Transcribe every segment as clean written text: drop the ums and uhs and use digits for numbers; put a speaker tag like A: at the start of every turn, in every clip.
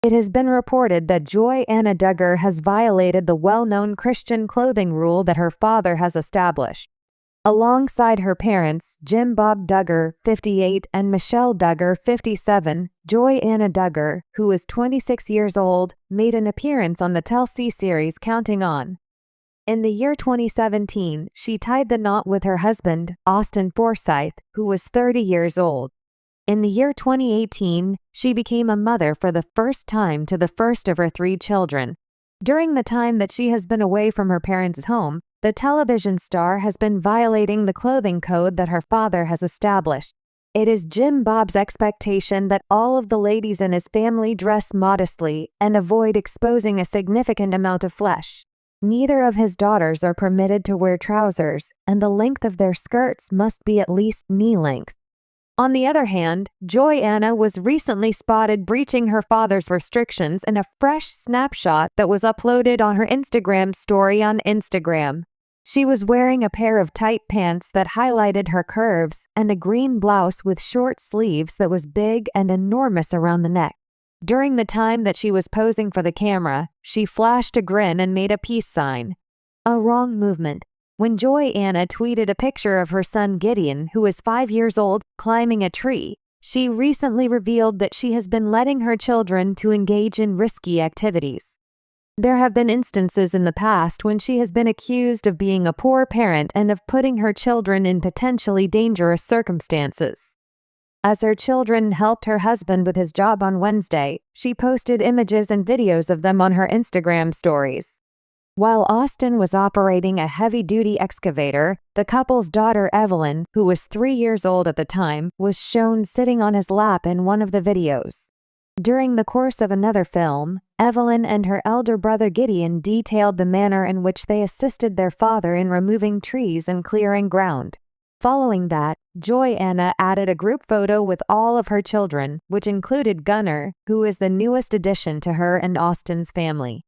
A: It has been reported that Joy-Anna Duggar has violated the well-known Christian clothing rule that her father has established. Alongside her parents, Jim Bob Duugar, 58, and Michelle Duggar, 57, Joy-Anna Duggar, who is 26 years old, made an appearance on the TLC series Counting On. In the year 2017, she tied the knot with her husband, Austin Forsyth, who was 30 years old. In the year 2018, she became a mother for the first time to the first of her 3 children. During the time that she has been away from her parents' home, the television star has been violating the clothing code that her father has established. It is Jim Bob's expectation that all of the ladies in his family dress modestly and avoid exposing a significant amount of flesh. Neither of his daughters are permitted to wear trousers, and the length of their skirts must be at least knee length. On the other hand, Joy-Anna was recently spotted breaching her father's restrictions in a fresh snapshot that was uploaded on her Instagram story on Instagram. She was wearing a pair of tight pants that highlighted her curves and a green blouse with short sleeves that was big and enormous around the neck. During the time that she was posing for the camera, she flashed a grin and made a peace sign. A wrong movement. When Joy-Anna tweeted a picture of her son Gideon, who is 5 years old, climbing a tree, she recently revealed that she has been letting her children to engage in risky activities. There have been instances in the past when she has been accused of being a poor parent and of putting her children in potentially dangerous circumstances. As her children helped her husband with his job on Wednesday, she posted images and videos of them on her Instagram stories. While Austin was operating a heavy-duty excavator, the couple's daughter Evelyn, who was 3 years old at the time, was shown sitting on his lap in one of the videos. During the course of another film, Evelyn and her elder brother Gideon detailed the manner in which they assisted their father in removing trees and clearing ground. Following that, Joy-Anna added a group photo with all of her children, which included Gunnar, who is the newest addition to her and Austin's family.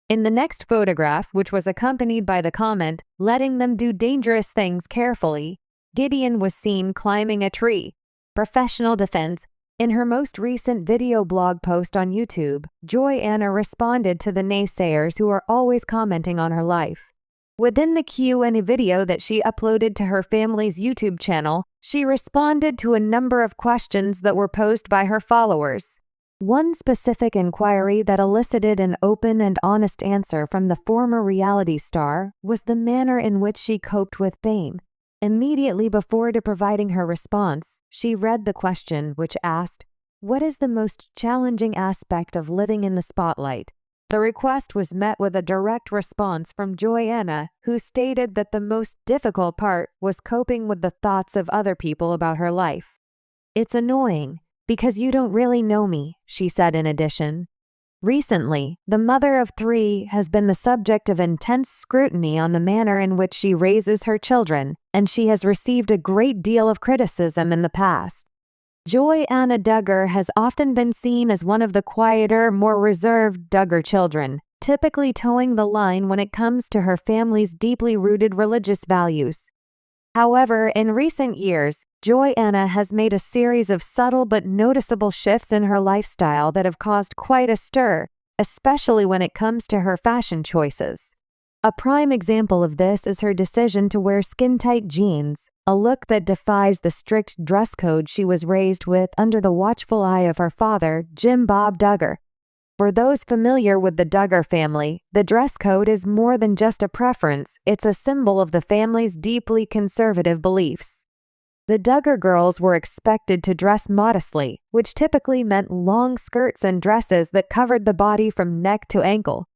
A: In the next photograph, which was accompanied by the comment, "Letting them do dangerous things carefully," Gideon was seen climbing a tree. Professional defense. In her most recent video blog post on YouTube, Joy-Anna responded to the naysayers who are always commenting on her life. Within the Q&A video that she uploaded to her family's YouTube channel, she responded to a number of questions that were posed by her followers. One specific inquiry that elicited an open and honest answer from the former reality star was the manner in which she coped with fame. Immediately before providing her response, she read the question, which asked, "What is the most challenging aspect of living in the spotlight?" The request was met with a direct response from Joy-Anna, who stated that the most difficult part was coping with the thoughts of other people about her life. "It's annoying, because you don't really know me," she said in addition. Recently, the mother of 3 has been the subject of intense scrutiny on the manner in which she raises her children, and she has received a great deal of criticism in the past. Joy-Anna Duggar has often been seen as one of the quieter, more reserved Duggar children, typically towing the line when it comes to her family's deeply rooted religious values. However, in recent years, Joy-Anna has made a series of subtle but noticeable shifts in her lifestyle that have caused quite a stir, especially when it comes to her fashion choices. A prime example of this is her decision to wear skin-tight jeans, a look that defies the strict dress code she was raised with under the watchful eye of her father, Jim Bob Duugar. For those familiar with the Duggar family, the dress code is more than just a preference, it's a symbol of the family's deeply conservative beliefs. The Duggar girls were expected to dress modestly, which typically meant long skirts and dresses that covered the body from neck to ankle.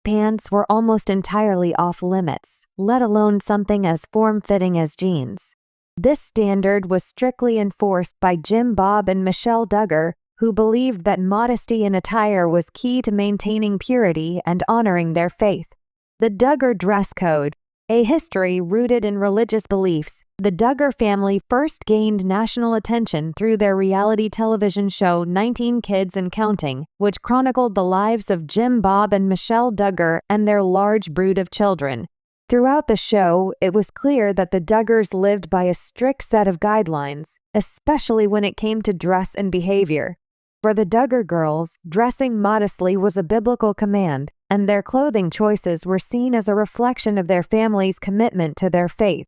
A: Pants were almost entirely off limits, let alone something as form-fitting as jeans. This standard was strictly enforced by Jim Bob and Michelle Duggar, who believed that modesty in attire was key to maintaining purity and honoring their faith. The Duggar dress code, a history rooted in religious beliefs, the Duggar family first gained national attention through their reality television show 19 Kids and Counting, which chronicled the lives of Jim Bob and Michelle Duggar and their large brood of children. Throughout the show, it was clear that the Duggars lived by a strict set of guidelines, especially when it came to dress and behavior. For the Duugar girls, dressing modestly was a biblical command, and their clothing choices were seen as a reflection of their family's commitment to their faith.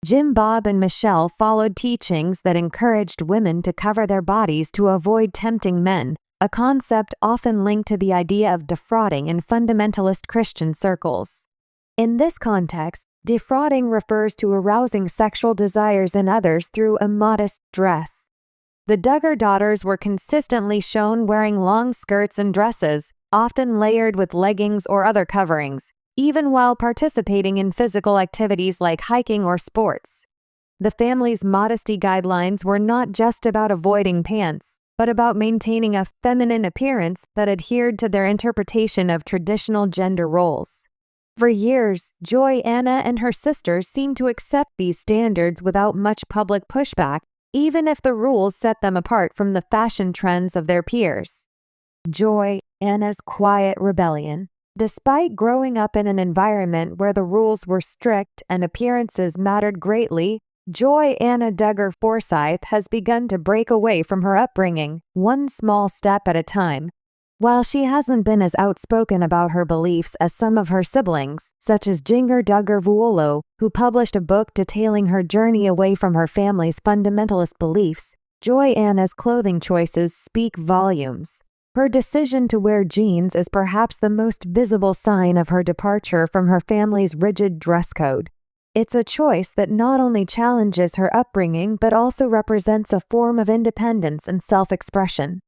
A: Jim Bob and Michelle followed teachings that encouraged women to cover their bodies to avoid tempting men, a concept often linked to the idea of defrauding in fundamentalist Christian circles. In this context, defrauding refers to arousing sexual desires in others through immodest dress. The Duugar daughters were consistently shown wearing long skirts and dresses, often layered with leggings or other coverings, even while participating in physical activities like hiking or sports. The family's modesty guidelines were not just about avoiding pants, but about maintaining a feminine appearance that adhered to their interpretation of traditional gender roles. For years, Joy-Anna and her sisters seemed to accept these standards without much public pushback, even if the rules set them apart from the fashion trends of their peers. Joy-Anna's quiet rebellion. Despite growing up in an environment where the rules were strict and appearances mattered greatly, Joy-Anna Duugar Forsyth has begun to break away from her upbringing, one small step at a time. While she hasn't been as outspoken about her beliefs as some of her siblings, such as Jingr Duugar Vuolo, who published a book detailing her journey away from her family's fundamentalist beliefs, Joy-Anna's clothing choices speak volumes. Her decision to wear jeans is perhaps the most visible sign of her departure from her family's rigid dress code. It's a choice that not only challenges her upbringing but also represents a form of independence and self-expression.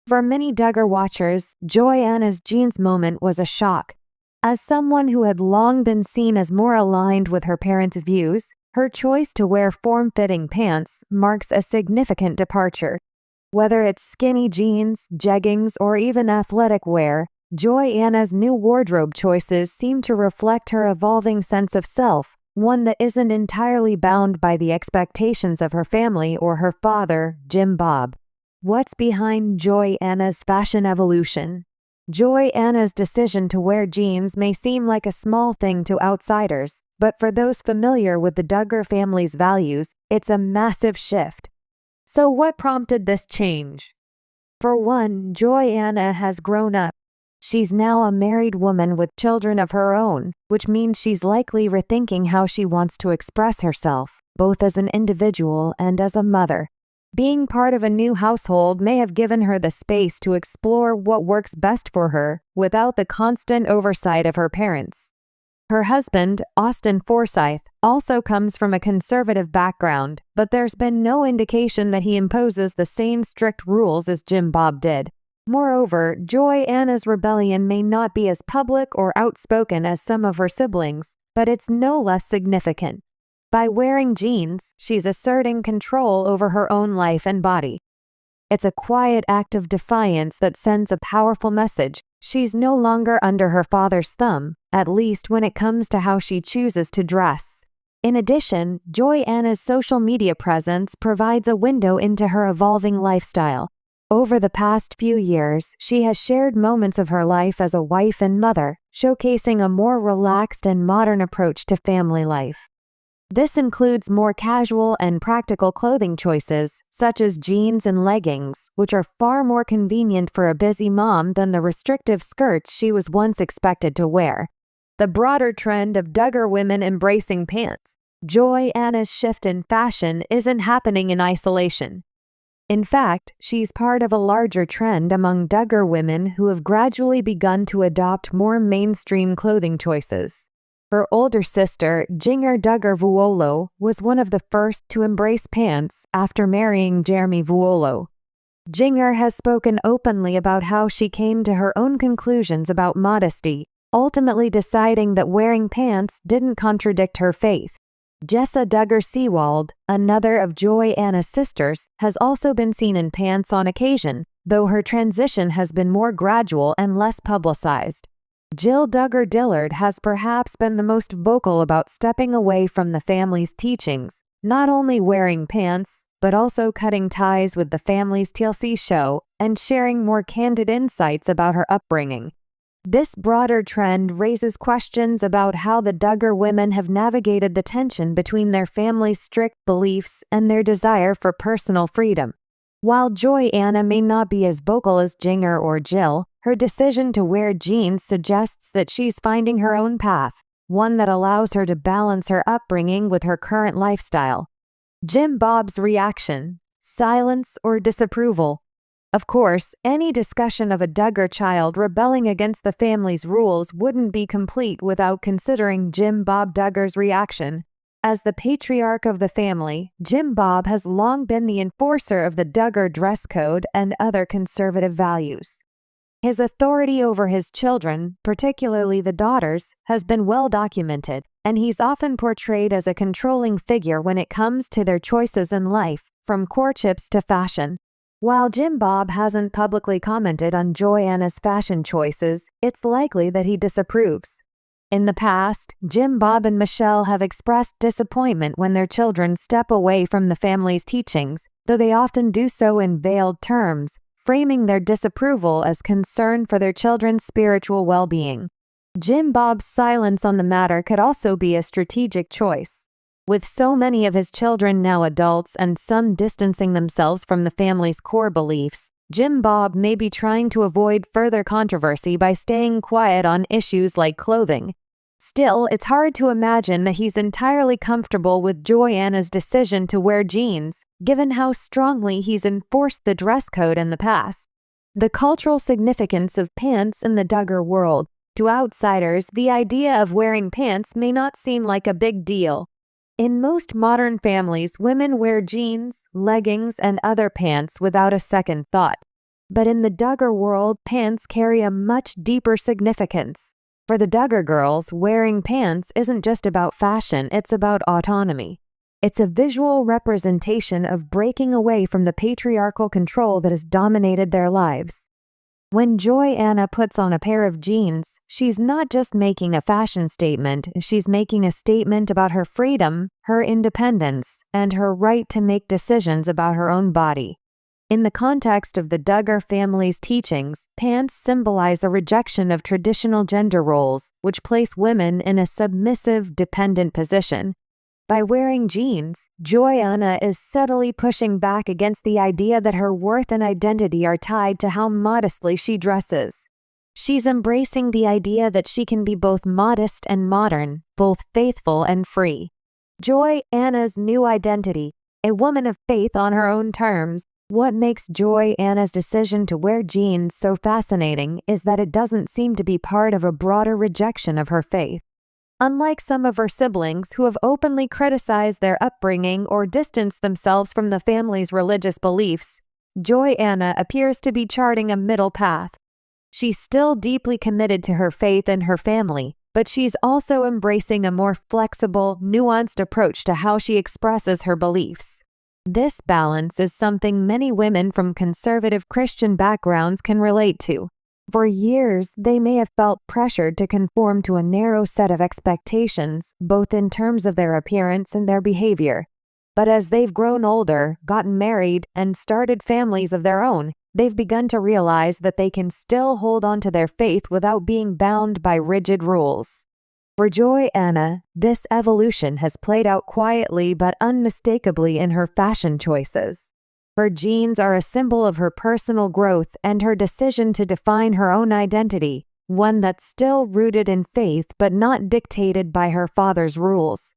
A: For many Duugar watchers, Joy-Anna's jeans moment was a shock. As someone who had long been seen as more aligned with her parents' views, her choice to wear form-fitting pants marks a significant departure. Whether it's skinny jeans, jeggings, or even athletic wear, Joy-Anna's new wardrobe choices seem to reflect her evolving sense of self, one that isn't entirely bound by the expectations of her family or her father, Jim Bob. What's behind Joy-Anna's fashion evolution? Joy-Anna's decision to wear jeans may seem like a small thing to outsiders, but for those familiar with the Duugar family's values, it's a massive shift. So what prompted this change? For one, Joy-Anna has grown up. She's now a married woman with children of her own, which means she's likely rethinking how she wants to express herself, both as an individual and as a mother. Being part of a new household may have given her the space to explore what works best for her without the constant oversight of her parents. Her husband, Austin Forsyth, also comes from a conservative background, but there's been no indication that he imposes the same strict rules as Jim Bob did. Moreover, Joy-Anna's rebellion may not be as public or outspoken as some of her siblings, but it's no less significant. By wearing jeans, she's asserting control over her own life and body. It's a quiet act of defiance that sends a powerful message. She's no longer under her father's thumb, at least when it comes to how she chooses to dress. In addition, Joy-Anna's social media presence provides a window into her evolving lifestyle. Over the past few years, she has shared moments of her life as a wife and mother, showcasing a more relaxed and modern approach to family life. This includes more casual and practical clothing choices, such as jeans and leggings, which are far more convenient for a busy mom than the restrictive skirts she was once expected to wear. The broader trend of Duugar women embracing pants. Joy-Anna's shift in fashion isn't happening in isolation. In fact, she's part of a larger trend among Duugar women who have gradually begun to adopt more mainstream clothing choices. Her older sister, Jingr Duugar Vuolo, was one of the first to embrace pants after marrying Jeremy Vuolo. Jingr has spoken openly about how she came to her own conclusions about modesty, ultimately deciding that wearing pants didn't contradict her faith. Jessa Duugar Seawald, another of Joy-Anna's sisters, has also been seen in pants on occasion, though her transition has been more gradual and less publicized. Jill Duugar Dillard has perhaps been the most vocal about stepping away from the family's teachings, not only wearing pants, but also cutting ties with the family's TLC show and sharing more candid insights about her upbringing. This broader trend raises questions about how the Duugar women have navigated the tension between their family's strict beliefs and their desire for personal freedom. While Joy-Anna may not be as vocal as Jinger or Jill, her decision to wear jeans suggests that she's finding her own path, one that allows her to balance her upbringing with her current lifestyle. Jim Bob's reaction: silence or disapproval? Of course, any discussion of a Duugar child rebelling against the family's rules wouldn't be complete without considering Jim Bob Duugar's reaction. As the patriarch of the family, Jim Bob has long been the enforcer of the Duugar dress code and other conservative values. His authority over his children, particularly the daughters, has been well documented, and he's often portrayed as a controlling figure when it comes to their choices in life, from courtships to fashion. While Jim Bob hasn't publicly commented on Joy-Anna's fashion choices, it's likely that he disapproves. In the past, Jim Bob and Michelle have expressed disappointment when their children step away from the family's teachings, though they often do so in veiled terms, framing their disapproval as concern for their children's spiritual well-being. Jim Bob's silence on the matter could also be a strategic choice. With so many of his children now adults and some distancing themselves from the family's core beliefs, Jim Bob may be trying to avoid further controversy by staying quiet on issues like clothing. Still, it's hard to imagine that he's entirely comfortable with Joy-Anna's decision to wear jeans, given how strongly he's enforced the dress code in the past. The cultural significance of pants in the Duugar world. To outsiders, the idea of wearing pants may not seem like a big deal. In most modern families, women wear jeans, leggings, and other pants without a second thought. But in the Duugar world, pants carry a much deeper significance. For the Duugar girls, wearing pants isn't just about fashion, it's about autonomy. It's a visual representation of breaking away from the patriarchal control that has dominated their lives. When Joy-Anna puts on a pair of jeans, she's not just making a fashion statement, she's making a statement about her freedom, her independence, and her right to make decisions about her own body. In the context of the Duugar family's teachings, pants symbolize a rejection of traditional gender roles, which place women in a submissive, dependent position. By wearing jeans, Joy-Anna is subtly pushing back against the idea that her worth and identity are tied to how modestly she dresses. She's embracing the idea that she can be both modest and modern, both faithful and free. Joy-Anna's new identity, a woman of faith on her own terms. What makes Joy-Anna's decision to wear jeans so fascinating is that it doesn't seem to be part of a broader rejection of her faith. Unlike some of her siblings who have openly criticized their upbringing or distanced themselves from the family's religious beliefs, Joy-Anna appears to be charting a middle path. She's still deeply committed to her faith and her family, but she's also embracing a more flexible, nuanced approach to how she expresses her beliefs. This balance is something many women from conservative Christian backgrounds can relate to. For years, they may have felt pressured to conform to a narrow set of expectations, both in terms of their appearance and their behavior. But as they've grown older, gotten married, and started families of their own, they've begun to realize that they can still hold on to their faith without being bound by rigid rules. For Joy-Anna, this evolution has played out quietly but unmistakably in her fashion choices. Her jeans are a symbol of her personal growth and her decision to define her own identity, one that's still rooted in faith but not dictated by her father's rules.